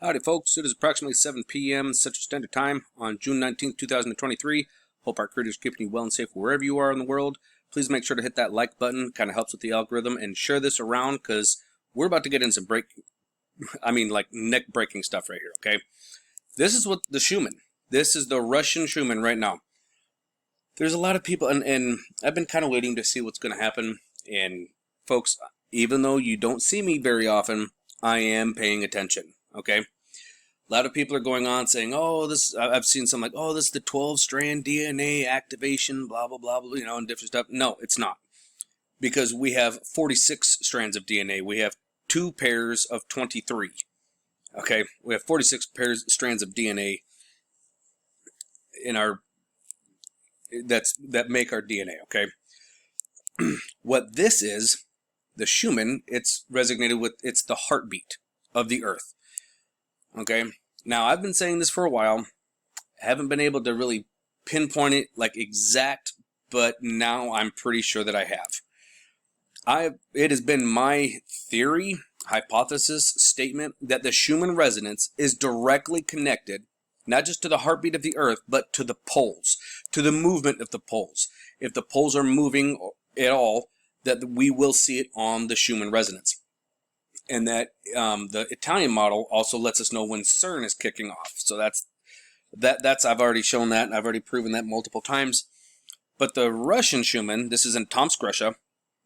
Howdy folks, it is approximately 7 p.m. Central Standard Time on June 19th, 2023. Hope our creators keeping you well and safe wherever you are in the world. Please make sure to hit that like button, kind of helps with the algorithm, and share this around because we're about to get in some neck-breaking stuff right here, okay? This is what the Schumann. This is the Russian Schumann right now. There's a lot of people, and I've been kind of waiting to see what's going to happen. And folks, even though you don't see me very often, I am paying attention, okay? A lot of people are going on saying, oh, this, I've seen some like, oh, this is the 12-strand DNA activation, blah, blah, blah, blah, you know, and different stuff. No, it's not. Because we have 46 strands of DNA. We have 2 pairs of 23. Okay? We have 46 strands of DNA in our, that make our DNA, okay? What this is, the Schumann, it's resonated with, it's the heartbeat of the Earth. Okay, now I've been saying this for a while. I haven't been able to really pinpoint it like exact, but now I'm pretty sure that I have. It has been my theory, hypothesis, statement that the Schumann resonance is directly connected, not just to the heartbeat of the Earth, but to the poles, to the movement of the poles. If the poles are moving at all, that we will see it on the Schumann resonance. And that the Italian model also lets us know when CERN is kicking off. So that's I've already shown that, and I've already proven that multiple times. But the Russian Schumann, this is in Tomsk, Russia.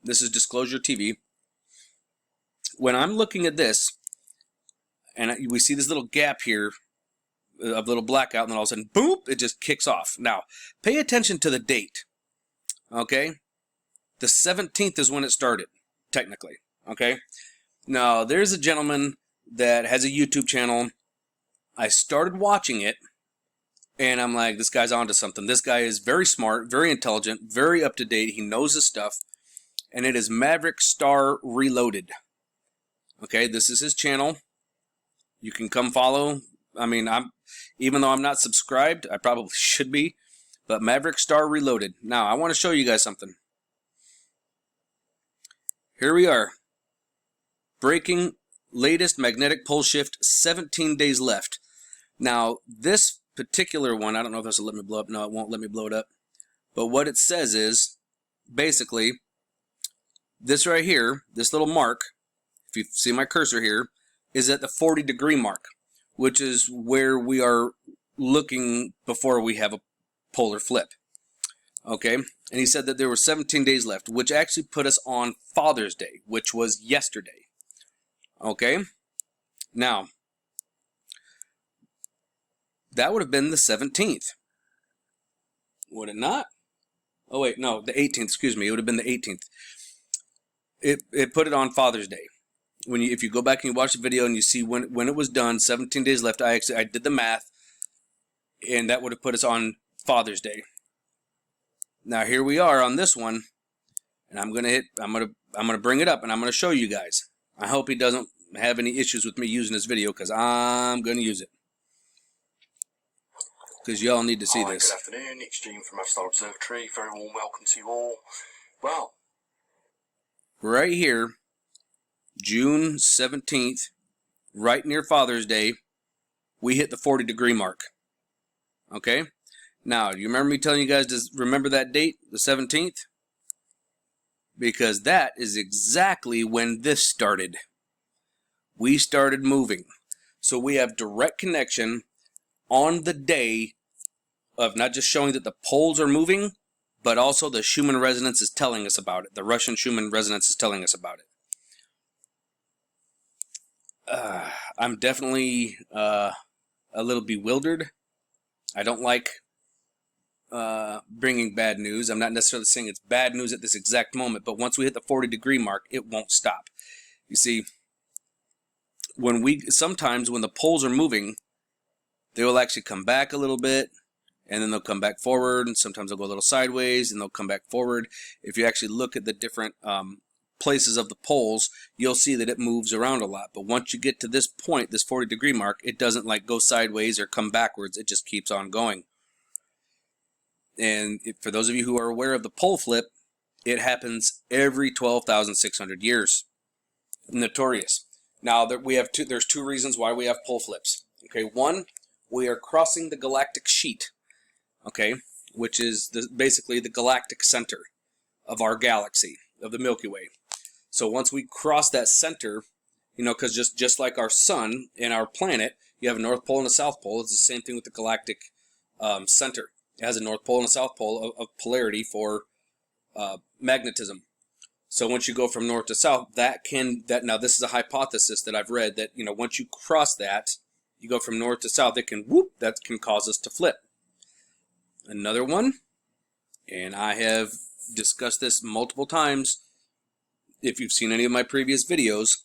This is Disclosure TV. When I'm looking at this, and we see this little gap here, a little blackout, and then all of a sudden, boom, it just kicks off. Now, pay attention to the date. Okay? The 17th is when it started, technically. Okay? Now, there's a gentleman that has a YouTube channel. I started watching it, and I'm like, this guy's onto something. This guy is very smart, very intelligent, very up-to-date. He knows his stuff, and it is Maverick Star Reloaded. Okay, this is his channel. You can come follow. I mean, even though I'm not subscribed, I probably should be, but Maverick Star Reloaded. Now, I want to show you guys something. Here we are. Breaking latest magnetic pole shift, 17 days left. Now, this particular one, I don't know if this will let me blow up. No, it won't let me blow it up. But what it says is, basically, this right here, this little mark, if you see my cursor here, is at the 40-degree mark, which is where we are looking before we have a polar flip. Okay? And he said that there were 17 days left, which actually put us on Father's Day, which was yesterday. Okay, now, that would have been the 17th. Would it not? Oh, wait, no, the 18th, excuse me. It would have been the 18th. It put it on Father's Day. If you go back and you watch the video and you see when it was done, 17 days left, I did the math, and that would have put us on Father's Day. Now, here we are on this one, and I'm gonna bring it up, and I'm gonna show you guys. I hope he doesn't have any issues with me using this video, because I'm going to use it. Because y'all need to see this. Good afternoon, it's Gene from Lifestyle Observatory. Very warm welcome to you all. Well, right here, June 17th, right near Father's Day, we hit the 40-degree mark. Okay? Now, do you remember me telling you guys to remember that date, the 17th? Because that is exactly when this started. We started moving. So we have direct connection on the day of not just showing that the poles are moving, but also the Schumann resonance is telling us about it. The Russian Schumann resonance is telling us about it. I'm definitely a little bewildered. I don't like bringing bad news. I'm not necessarily saying it's bad news at this exact moment, but once we hit the 40-degree mark, it won't stop. You see, sometimes when the poles are moving, they will actually come back a little bit, and then they'll come back forward, and sometimes they'll go a little sideways, and they'll come back forward. If you actually look at the different places of the poles, you'll see that it moves around a lot. But once you get to this point, this 40-degree mark, it doesn't like go sideways or come backwards. It just keeps on going. And for those of you who are aware of the pole flip, It happens every 12,600 years. Notorious. Now there's two reasons why we have pole flips. Okay, one, we are crossing the galactic sheet. Okay, which is basically the galactic center of our galaxy, of the Milky Way. So once we cross that center, because just like our sun and our planet, you have a North Pole and a South Pole. It's the same thing with the galactic center. It has a North Pole and a South Pole of polarity for magnetism. So once you go from north to south, now this is a hypothesis that I've read that once you cross that, you go from north to south, that can cause us to flip. Another one, and I have discussed this multiple times, if you've seen any of my previous videos,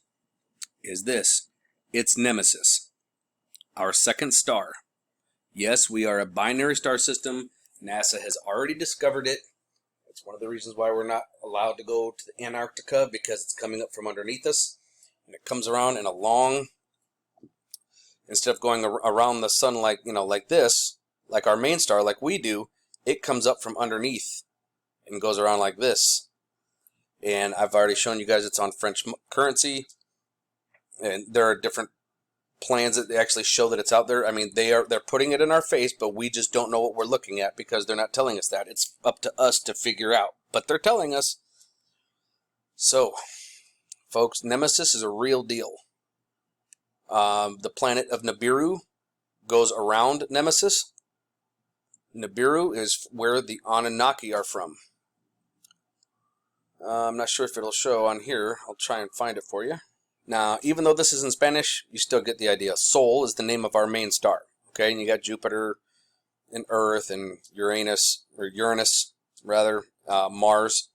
is this. It's Nemesis, our second star. Yes, we are a binary star system. NASA has already discovered it. It's one of the reasons why we're not allowed to go to the Antarctica, because it's coming up from underneath us. And it comes around in a long, instead of going around the sun like this, like our main star, like we do, it comes up from underneath and goes around like this. And I've already shown you guys it's on French currency. And there are different plans that they actually show that it's out there. I mean, they're putting it in our face, but we just don't know what we're looking at because they're not telling us that. It's up to us to figure out, but they're telling us. So, folks, Nemesis is a real deal. The planet of Nibiru goes around Nemesis. Nibiru is where the Anunnaki are from. I'm not sure if it'll show on here. I'll try and find it for you. Now, even though this is in Spanish, you still get the idea. Sol is the name of our main star. Okay, and you got Jupiter and Earth and Uranus, Mars.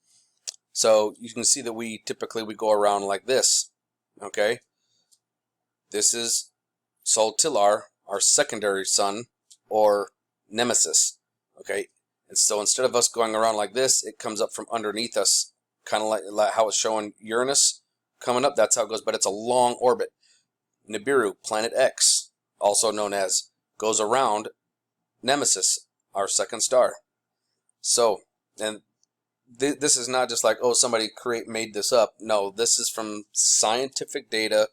So you can see that we go around like this. Okay, this is Sol Tilar, our secondary sun, or Nemesis. Okay, and so instead of us going around like this, it comes up from underneath us, kind of like how it's showing Uranus coming up. That's how it goes, but it's a long orbit. Nibiru, planet X, also known as, goes around Nemesis, our second star. So, and this is not just like, oh, somebody made this up. No, this is from scientific data,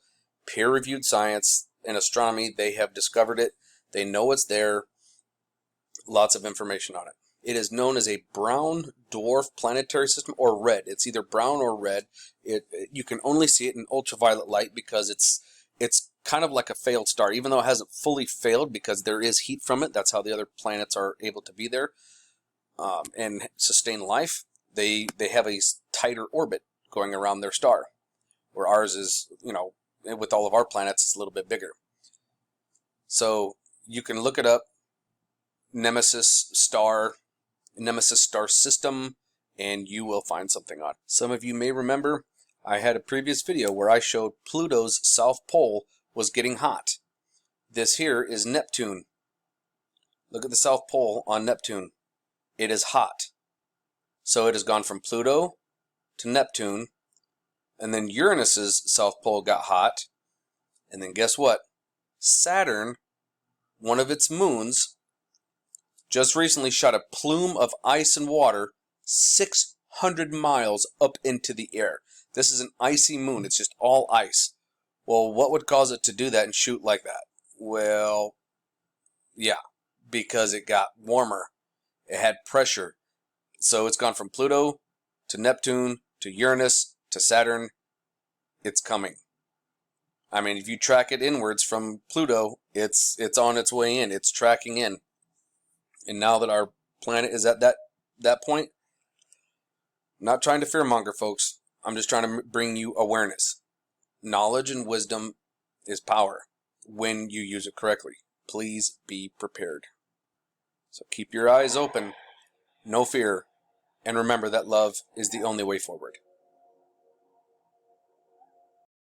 peer-reviewed science in astronomy. They have discovered it. They know it's there. Lots of information on it. It is known as a brown dwarf planetary system, or red. It's either brown or red. You can only see it in ultraviolet light because it's kind of like a failed star, even though it hasn't fully failed because there is heat from it. That's how the other planets are able to be there and sustain life. They have a tighter orbit going around their star, where ours is, with all of our planets, it's a little bit bigger. So you can look it up, Nemesis star system, and you will find something on it. Some of you may remember I had a previous video where I showed Pluto's south pole was getting hot. This here is Neptune. Look at the south pole on Neptune. It is hot. So it has gone from Pluto to Neptune, and then Uranus's south pole got hot, and then guess what? Saturn, one of its moons, just recently shot a plume of ice and water 600 miles up into the air. This is an icy moon. It's just all ice. Well, what would cause it to do that and shoot like that? Well, yeah, because it got warmer. It had pressure. So it's gone from Pluto to Neptune to Uranus to Saturn. It's coming. I mean, if you track it inwards from Pluto, it's on its way in. It's tracking in. And now that our planet is at that point, I'm not trying to fearmonger, folks. I'm just trying to bring you awareness. Knowledge and wisdom is power when you use it correctly. Please be prepared. So keep your eyes open, no fear, and remember that love is the only way forward.